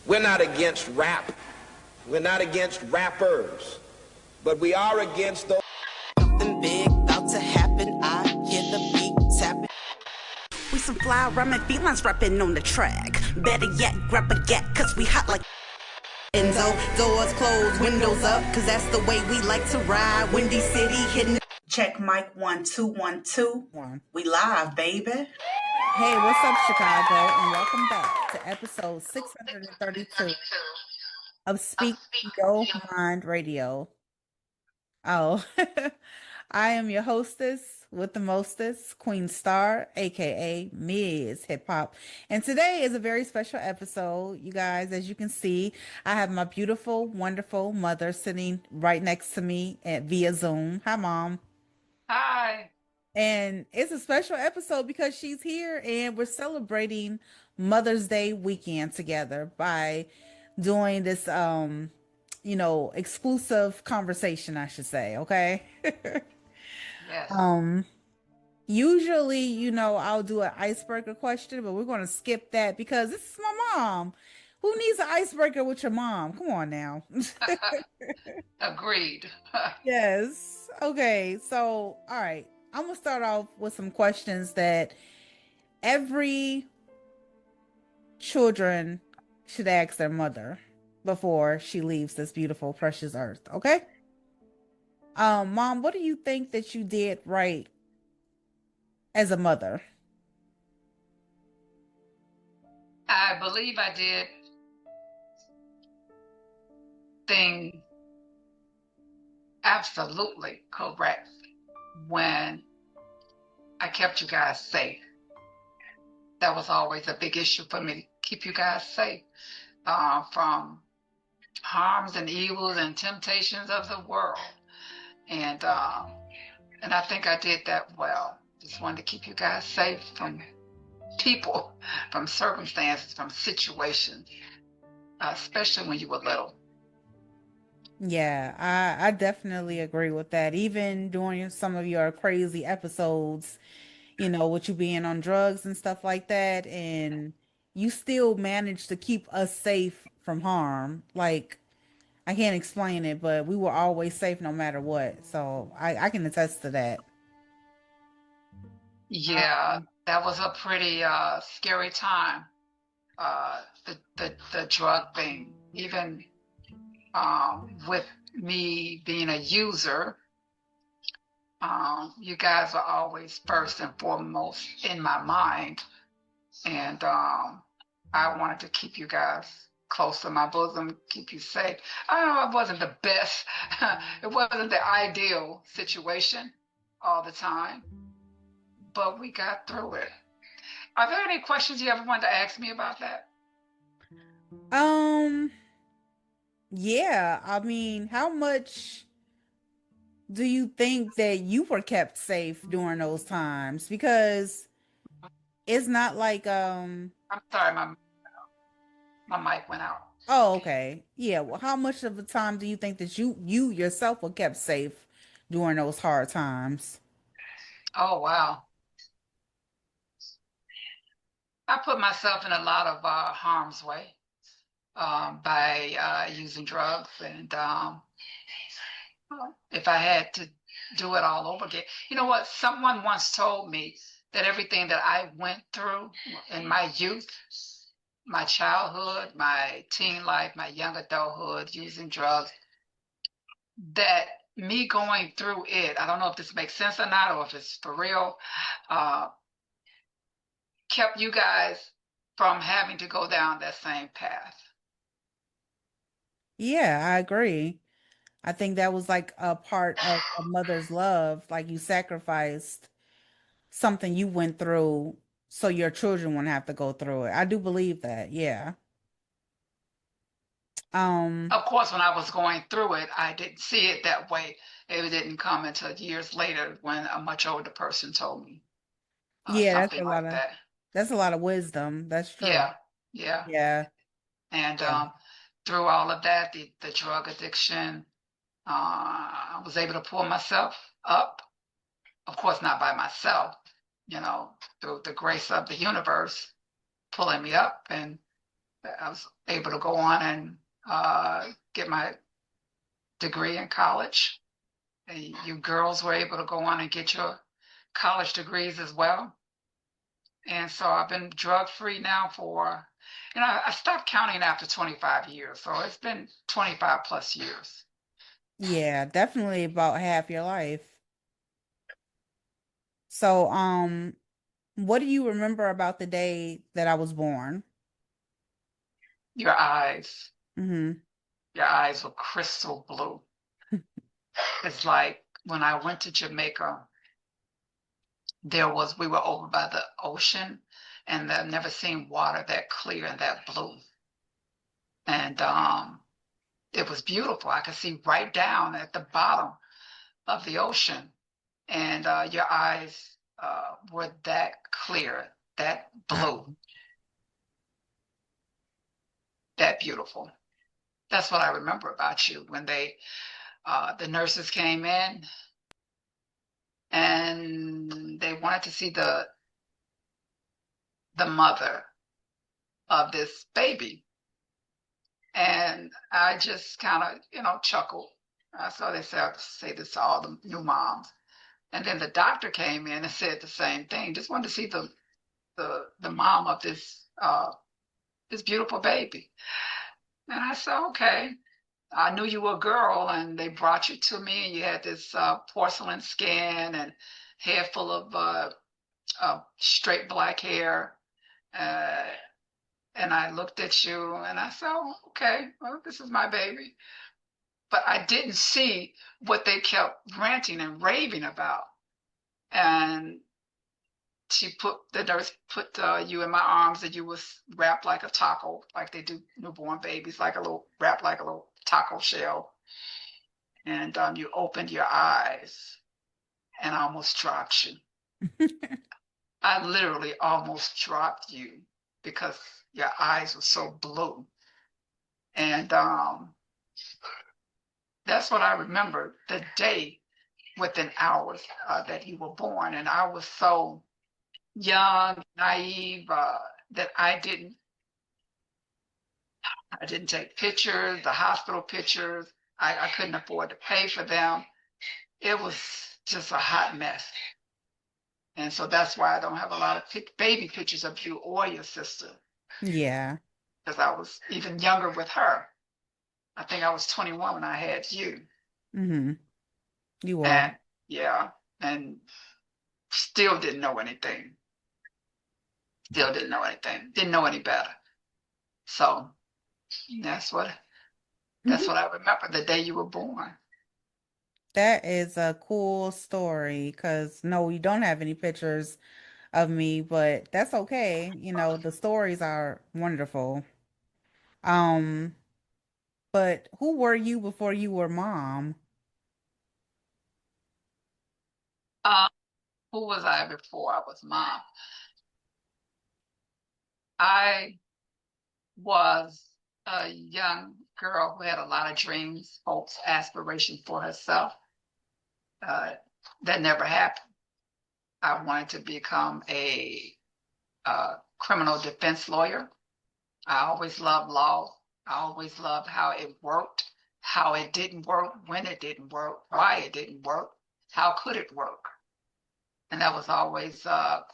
We're not against rap. We're not against rappers. But we are against those. Something big about to happen. I hear the beat tapping. We some fly rhyming felines rapping on the track. Better yet, grab a gat, cause we hot like Enzo. Doors closed, windows up, cause that's the way we like to ride. Windy City hitting. Check mic 1 2 1 2. We live, baby. Hey, what's up, Chicago? And welcome back to episode 632 of Speak Your Mind Radio. Oh, I am your hostess with the mostest, Queen Starr, aka MzHipHop. And today is a very special episode. You guys, as you can see, I have my beautiful, wonderful mother sitting right next to me via Zoom. Hi, Mom. Hi. And it's a special episode because she's here and we're celebrating Mother's Day weekend together by doing this exclusive conversation, I should say, okay? Yes. Usually, I'll do an icebreaker question, but we're going to skip that because this is my mom. Who needs an icebreaker with your mom? Come on now. Agreed. Yes. Okay. So, all right. I'm going to start off with some questions that every children should ask their mother before she leaves this beautiful, precious earth. Okay. Mom, what do you think that you did right as a mother? I believe I did things absolutely correct when I kept you guys safe. That was always a big issue for me, to keep you guys safe from harms and evils and temptations of the world. And I think I did that well. Just wanted to keep you guys safe from people, from circumstances, from situations, especially when you were little. Yeah, I definitely agree with that. Even during some of your crazy episodes, with you being on drugs and stuff like that, and you still managed to keep us safe from harm. Like, I can't explain it, but we were always safe no matter what. So I can attest to that. Yeah, that was a pretty scary time. The drug thing, even with me being a user, you guys were always first and foremost in my mind, and I wanted to keep you guys close to my bosom, keep you safe. I know it wasn't the best, it wasn't the ideal situation all the time, but we got through it. Are there any questions you ever wanted to ask me about that? Yeah, I mean, how much do you think that you were kept safe during those times? Because it's not like I'm sorry, my mic went out. oh, okay. Yeah, well, how much of the time do you think that you yourself were kept safe during those hard times? Oh, wow. I put myself in a lot of harm's way by using drugs. And if I had to do it all over again, you know what? Someone once told me that everything that I went through in my youth, my childhood, my teen life, my young adulthood, using drugs, that me going through it, I don't know if this makes sense or not, or if it's for real, kept you guys from having to go down that same path. Yeah, I agree. I think that was like a part of a mother's love. Like you sacrificed something you went through so your children wouldn't have to go through it. I do believe that. Yeah. Of course, when I was going through it, I didn't see it that way. It didn't come until years later when a much older person told me Yeah, something like that. that's a lot of wisdom. That's true. Yeah, yeah. Yeah. And Yeah. through all of that, the drug addiction, I was able to pull myself up. Of course, not by myself, through the grace of the universe pulling me up. And I was able to go on and get my degree in college. You girls were able to go on and get your college degrees as well. And so I've been drug free now for, I stopped counting after 25 years. So it's been 25 plus years. Yeah, definitely about half your life. So, what do you remember about the day that I was born? Your eyes, Mm-hmm. your eyes were crystal blue. It's like when I went to Jamaica, we were over by the ocean, and I've never seen water that clear and that blue. And it was beautiful. I could see right down at the bottom of the ocean, and your eyes were that clear, that blue, that beautiful. That's what I remember about you when the nurses came in and they wanted to see the mother of this baby. And I just kind of, chuckled. So they say this to all the new moms. And then the doctor came in and said the same thing. Just wanted to see the mom of this beautiful baby. And I said, okay. I knew you were a girl, and they brought you to me, and you had this porcelain skin and head full of straight black hair. Uh, and I looked at you, and I said, oh, okay, well, this is my baby. But I didn't see what they kept ranting and raving about. And the nurse put you in my arms, and you was wrapped like a taco, like they do newborn babies, wrapped like a little taco shell. And you opened your eyes, and I almost dropped you. I literally almost dropped you because your eyes were so blue. And that's what I remember the day within hours that you were born. And I was so young, naive, that I didn't take pictures, the hospital pictures. I couldn't afford to pay for them. It was just a hot mess. And so that's why I don't have a lot of baby pictures of you or your sister, Yeah. because I was even younger with her. I think I was 21 when I had you. Mm-hmm. You were. And yeah, and still didn't know anything. Still didn't know anything. Didn't know any better. So that's what that's Mhm. what I remember the day you were born. That is a cool story because no, we don't have any pictures of me, but that's okay. The stories are wonderful. Um, but who were you before you were mom? Uh, who was I before I was mom? I was a young girl who had a lot of dreams, hopes, aspirations for herself. Uh, that never happened. I wanted to become a criminal defense lawyer. I always loved law. I always loved how it worked, how it didn't work, when it didn't work, why it didn't work, how could it work. And that was always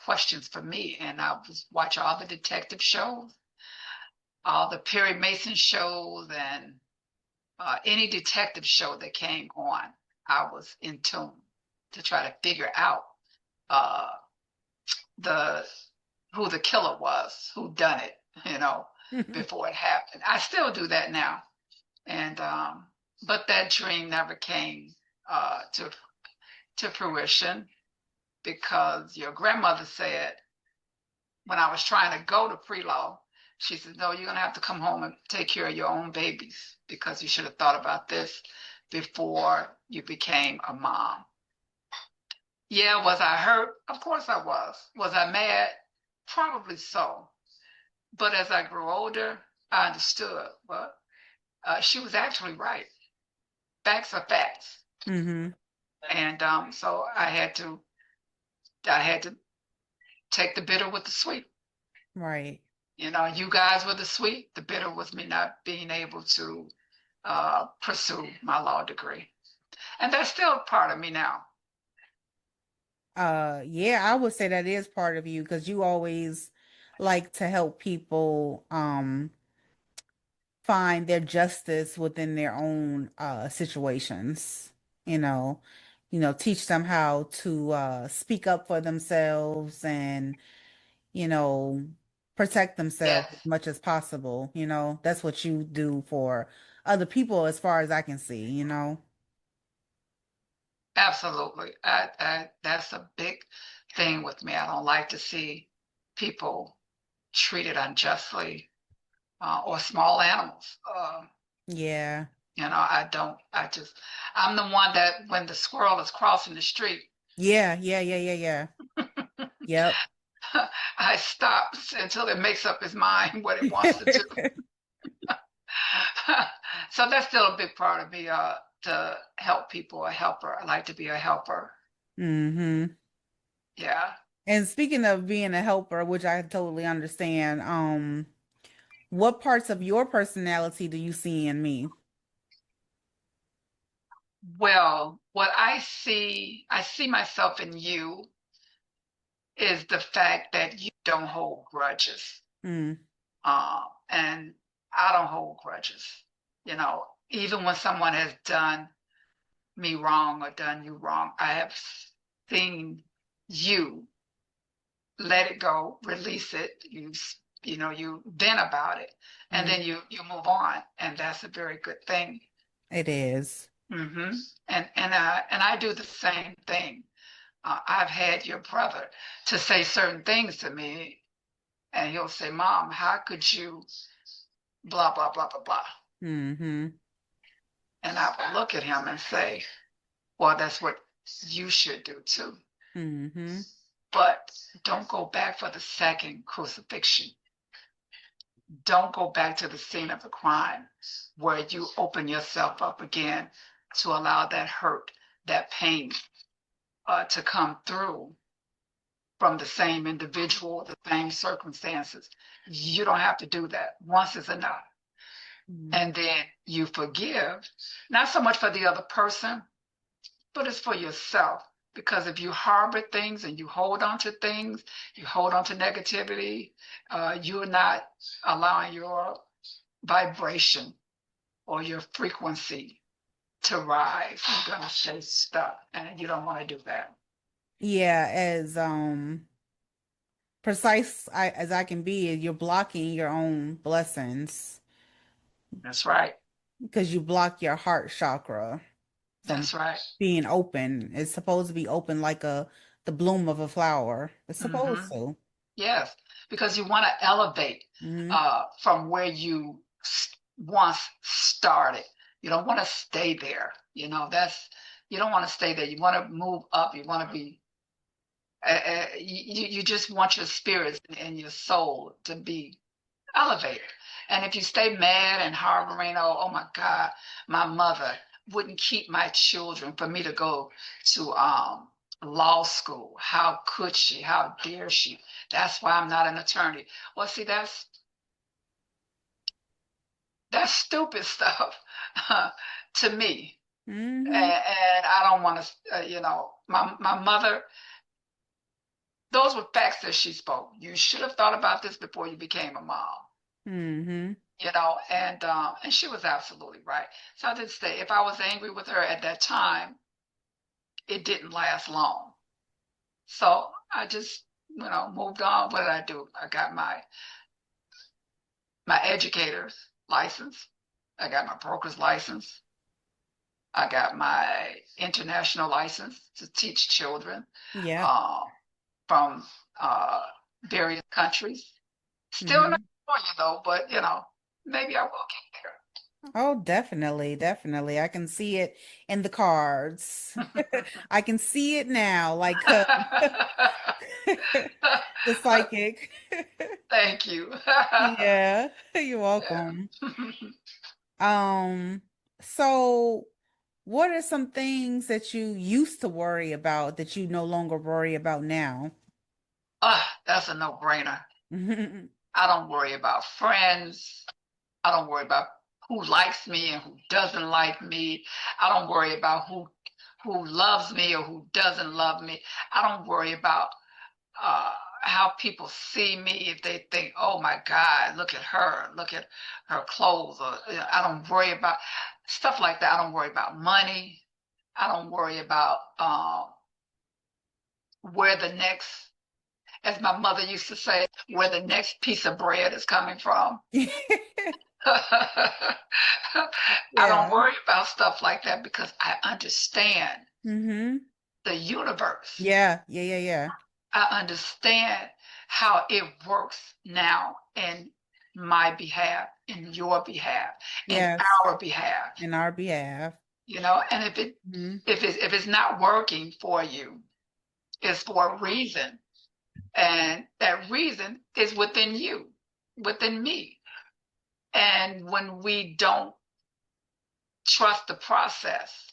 questions for me. And I was watch all the detective shows, all the Perry Mason shows, and any detective show that came on. I was in tune to try to figure out uh, the who the killer was, who done it, before it happened. I still do that now, and but that dream never came to fruition because your grandmother said when I was trying to go to pre-law, she said, "No, you're gonna have to come home and take care of your own babies because you should have thought about this before you became a mom." Yeah, was I hurt? Of course I was. Was I mad? Probably so. But as I grew older, I understood. Well, she was actually right. Facts are facts, Mm-hmm. and so I had to take the bitter with the sweet. Right. You know, you guys were the sweet. The bitter was me not being able to pursue my law degree. And that's still a part of me now. Yeah, I would say that is part of you because you always like to help people find their justice within their own situations, you know, teach them how to speak up for themselves and, you know, protect themselves Yes, as much as possible. That's what you do for other people as far as I can see. absolutely. That's a big thing with me. I don't like to see people treated unjustly or small animals. Yeah. I don't, I'm the one that when the squirrel is crossing the street, Yeah, yeah, yeah, yeah, yeah. Yep. I stop until it makes up its mind what it wants to do. So that's still a big part of me, to help people, a helper. I like to be a helper. Mm-hmm. Yeah. And speaking of being a helper, which I totally understand, what parts of your personality do you see in me? Well, what I see myself in you is the fact that you don't hold grudges. Mm, And I don't hold grudges. Even when someone has done me wrong or done you wrong, I have seen you let it go, release it. You vent about it, and mm, then you move on, and that's a very good thing. it is. hmm and I do the same thing. I've had your brother to say certain things to me, and he'll say, "Mom, how could you blah blah blah blah blah?" Mm-hmm. And I would look at him and say, "Well, that's what you should do too." Mm-hmm. But don't go back for the second crucifixion. Don't go back to the scene of the crime where you open yourself up again to allow that hurt, that pain to come through from the same individual, the same circumstances. You don't have to do that. Once is enough. Mm-hmm. And then you forgive, not so much for the other person, but it's for yourself. Because if you harbor things and you hold on to things, you hold on to negativity, you're not allowing your vibration or your frequency to rise. You're going to stay stuck, and you don't want to do that. Yeah, as precise as I can be, you're blocking your own blessings That's right. because you block your heart chakra from That's right. being open. It's supposed to be open like the bloom of a flower. It's hmm supposed to. Yes, because you want to elevate Mm-hmm. from where you once started. You don't want to stay there. You don't want to stay there. You want to move up. You want to be. You just want your spirits and your soul to be elevated. And if you stay mad and harboring, oh my God, my mother wouldn't keep my children for me to go to law school. How could she? How dare she? That's why I'm not an attorney. Well, see, that's stupid stuff to me. And, Mm-hmm. and I don't want to, my mother, those were facts that she spoke. You should have thought about this before you became a mom. Mm-hmm. And she was absolutely right. So I did say, if I was angry with her at that time, it didn't last long. So I just, moved on. What did I do? I got my educator's license. I got my broker's license. I got my international license to teach children Yeah. uh, from uh, various countries. Still not Mm-hmm. California though, but maybe I will get there. Oh, definitely, definitely. I can see it in the cards. I can see it now, like the psychic. Thank you. Yeah, you're welcome. Yeah. Um, so what are some things that you used to worry about that you no longer worry about now? That's a no-brainer. I don't worry about friends. I don't worry about who likes me and who doesn't like me. I don't worry about who loves me or who doesn't love me. I don't worry about uh, how people see me if they think, "Oh my God, look at her clothes." Or I don't worry about stuff like that. I don't worry about money. I don't worry about where the next, as my mother used to say, where the next piece of bread is coming from. I don't Yeah. worry about stuff like that because I understand Mm-hmm. the universe. Yeah. Yeah. Yeah. Yeah. I understand how it works now in my behalf, in your behalf, in Yes. our behalf. In our behalf. And Mm-hmm. if it's not working for you, it's for a reason. And that reason is within you, within me. And when we don't trust the process,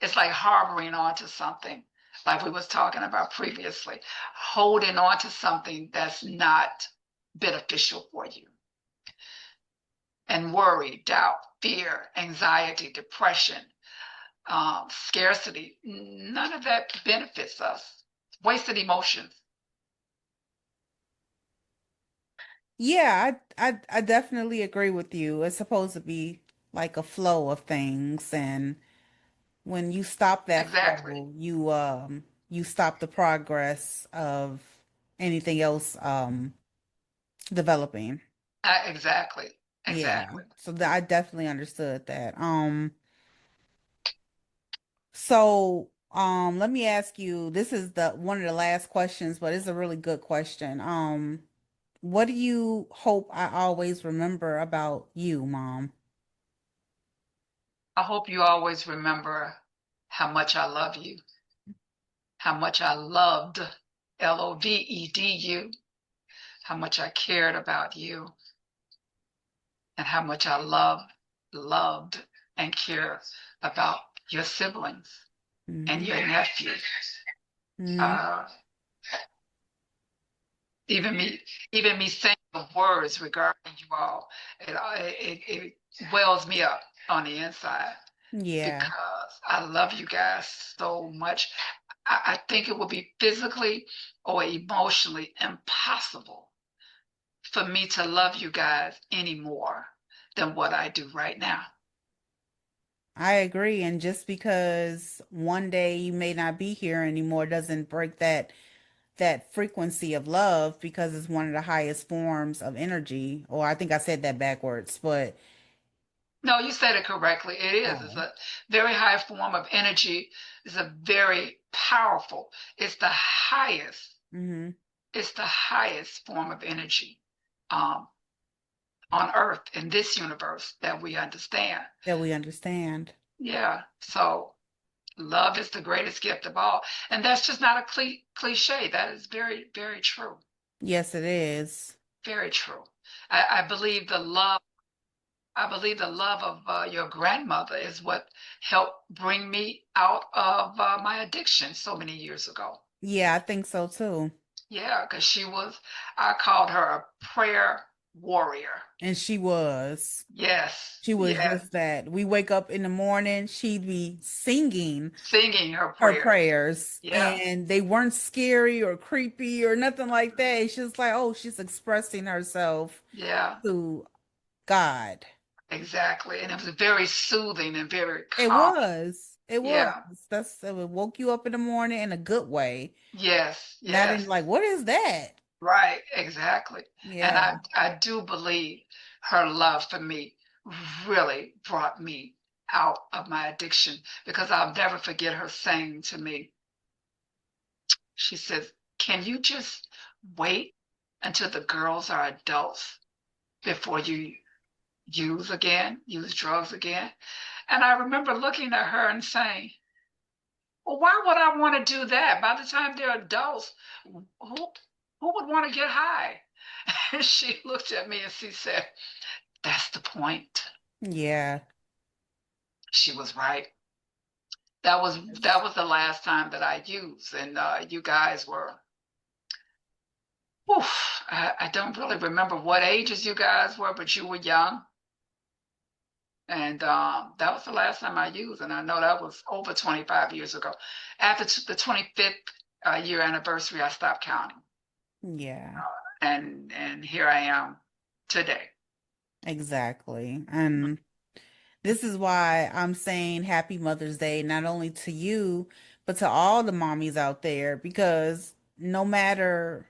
it's like harboring onto something, like we was talking about previously, holding on to something that's not beneficial for you. And worry, doubt, fear, anxiety, depression, scarcity, none of that benefits us. Wasted emotions. Yeah, I definitely agree with you. It's supposed to be like a flow of things, and when you stop that Exactly. flow, you stop the progress of anything else developing. Exactly. Yeah. Exactly. So I definitely understood that. So let me ask you, this is the one of the last questions, but it's a really good question. What do you hope I always remember about you, Mom? I hope you always remember how much I love you, how much I loved, LOVED, how much I cared about you, and how much I loved, and care about your siblings and Mm-hmm. your nephew. Mm-hmm. Uh, even me, even me saying the words regarding you all, it wells me up on the inside Yeah, because I love you guys so much. I think it would be physically or emotionally impossible for me to love you guys any more than what I do right now. I agree. And just because one day you may not be here anymore doesn't break that frequency of love because it's one of the highest forms of energy. Or I think I said that backwards, but No, you said it correctly. It is. It's oh, a very high form of energy. It's a very powerful. It's the highest. mm-hmm, It's the highest form of energy um, on Earth in this universe that we understand. that we understand. Yeah. So love is the greatest gift of all, and that's just not a cliche. That is very, very true. Yes, it is. Very true. I believe the love. I believe the love of your grandmother is what helped bring me out of my addiction so many years ago. Yeah, I think so too. Yeah, because I called her a prayer warrior. And she was. Yes, She was yes, just that. We wake up in the morning, she'd be singing singing her her prayers. prayers, Yeah, and they weren't scary or creepy or nothing like that. It's just like, oh, she's expressing herself yeah, to God. exactly. And it was very soothing and very It calming. was. It was. Yeah, It woke you up in the morning in a good way. yes, Not in yes. like, what is that? Right, exactly. And Yeah. I do believe her love for me really brought me out of my addiction because I'll never forget her saying to me, she says, "Can you just wait until the girls are adults before you use drugs again?" And I remember looking at her and saying, "Well, why would I want to do that? By the time they're adults, who who would want to get high?" And she looked at me and she said, "That's the point." Yeah. She was right. That was the last time that I used, and you guys were Oof, I don't really remember what ages you guys were, but you were young. And that was the last time I used, and I know that was over 25 years ago. After the 25th year anniversary, I stopped counting, Yeah, and here I am today. exactly. And this is why I'm saying Happy Mother's Day, not only to you, but to all the mommies out there, because no matter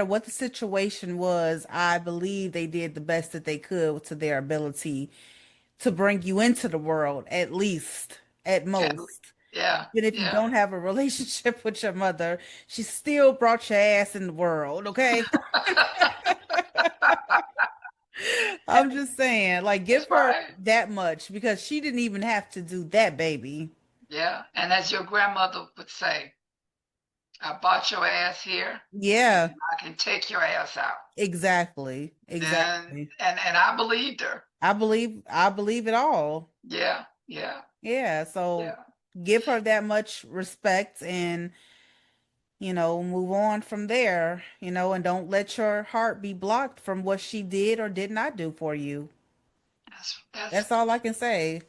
what the situation was, I believe they did the best that they could to their ability to bring you into the world, at least, at Yeah, most. yeah, Even if you yeah. don't have a relationship with your mother, she still brought your ass in the world, okay? I'm just saying, like, That's give her right. that much because she didn't even have to do that, baby. Yeah, and as your grandmother would say, I bought your ass here, Yeah, I can take your ass out. exactly. And Exactly. and I believed her. I believe it all. Yeah, yeah, Yeah, so yeah. give her that much respect and, move on from there, and don't let your heart be blocked from what she did or did not do for you. That's That's all I can say.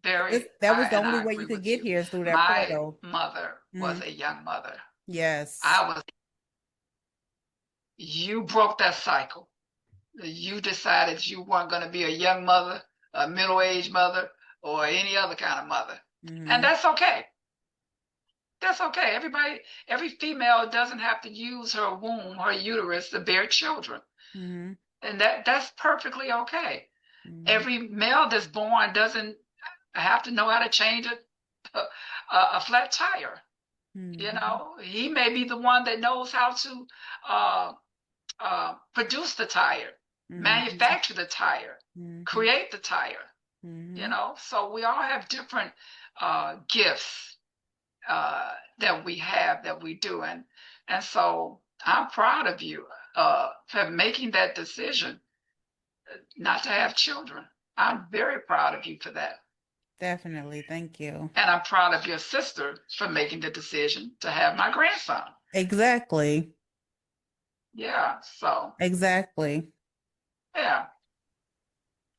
very. That was the And only I way agree you could with get you. here is through that My portal. mother was Mm, a young mother. yes, I was. You broke that cycle. You decided you weren't going to be a young mother, a middle-aged mother, or any other kind of mother, and mm-hmm, that's okay. That's okay. Every female doesn't have to use her womb, her uterus to bear children. mm-hmm, And that's perfectly okay. mm-hmm, Every male that's born doesn't have to know how to change a flat tire. You mm-hmm, know, he may be the one that knows how to uh, produce the tire, mm-hmm, manufacture the tire, mm-hmm, create the tire. You mm-hmm. know, so we all have different gifts that we have that we do, and so I'm proud of you for making that decision not to have children. I'm very proud of you for that. Definitely. Thank you. And I'm proud of your sister for making the decision to have my grandson. Exactly. Yeah. So, Exactly. yeah.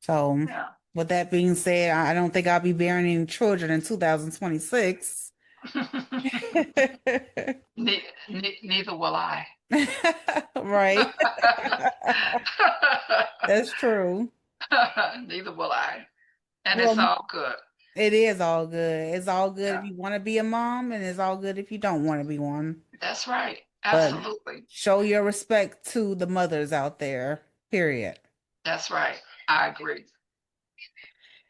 So, Yeah. with that being said, I don't think I'll be bearing any children in 2026. Neither will I. Right. That's true. Neither will I. And it's Well, all good. it is all good. It's all good if Yeah. you want to be a mom, and it's all good if you don't want to be one. That's right. But Absolutely. show your respect to the mothers out there, period. That's right. I agree.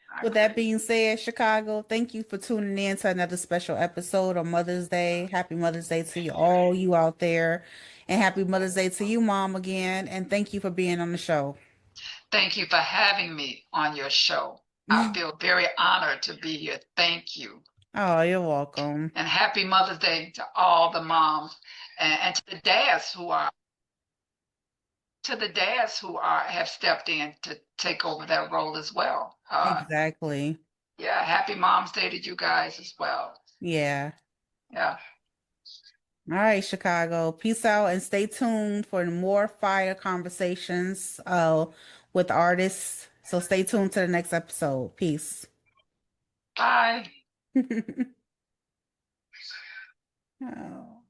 I With that agree. being said, Chicago, thank you for tuning in to another special episode on Mother's Day. Happy Mother's Day to you, all you out there. And happy Mother's Day to you, Mom, again. And thank you for being on the show. Thank you for having me on your show. I feel very honored to be here. Thank you. Oh, you're welcome. And happy Mother's Day to all the moms and to the dads who are have stepped in to take over that role as well. Exactly. Yeah, happy Mom's Day to you guys as well. Yeah. Yeah. All right, Chicago. Peace out and stay tuned for more fire conversations with artists. So stay tuned to the next episode. Peace. Bye. Oh.